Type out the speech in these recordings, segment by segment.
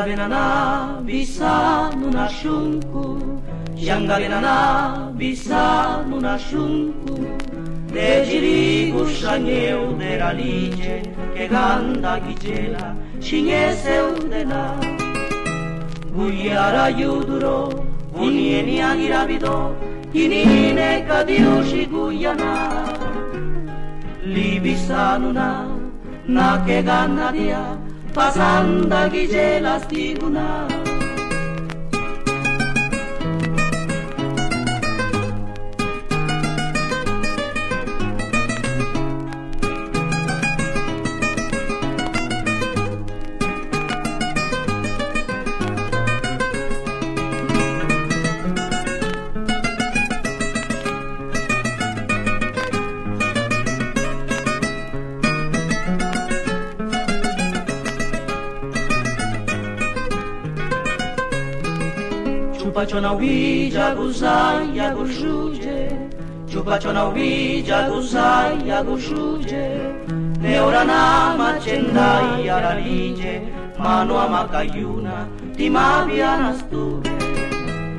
Shangalinana bisa nunashunku, Shangalinana bisa nunashunku, Dejiri gushaneu de la lige, che ganda gijela, shineseu de la. Guyara yuduro, unieni agirabido, inine kadiushi guyana. Libisanuna, na che ganna dia, pasanda gijela stiguna. Chupachona uwija guzaya gushuje, Chupachona uwija guzaya gushuje, Neorana macenda yaralije, Mano amakayuna timabiana stuve.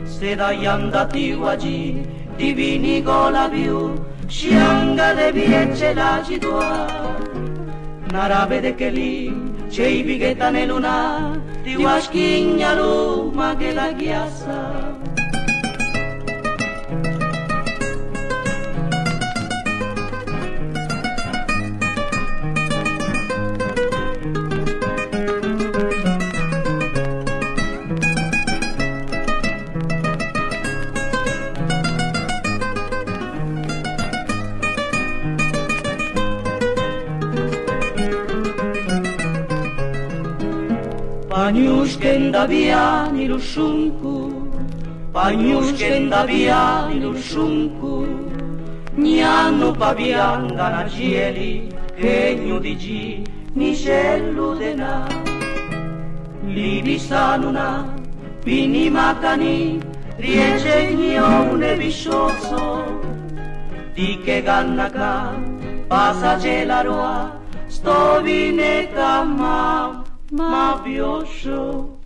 Seda yandati waji, divini gola biu, Shianga de viece la cidua. Narabe de keli, cei bigeta ne luna, Ti waschigna luma che la ghiassa. Paniushken da biani lushunku, Paniushken da biani lushunku, Nianno pavianga na cieli, Regno di G, Niscellu dena. Libisanuna, Pini makani, Riece gnione viscioso, Di che gannaka, Passace la roa, Stovine kama, ma pioscio.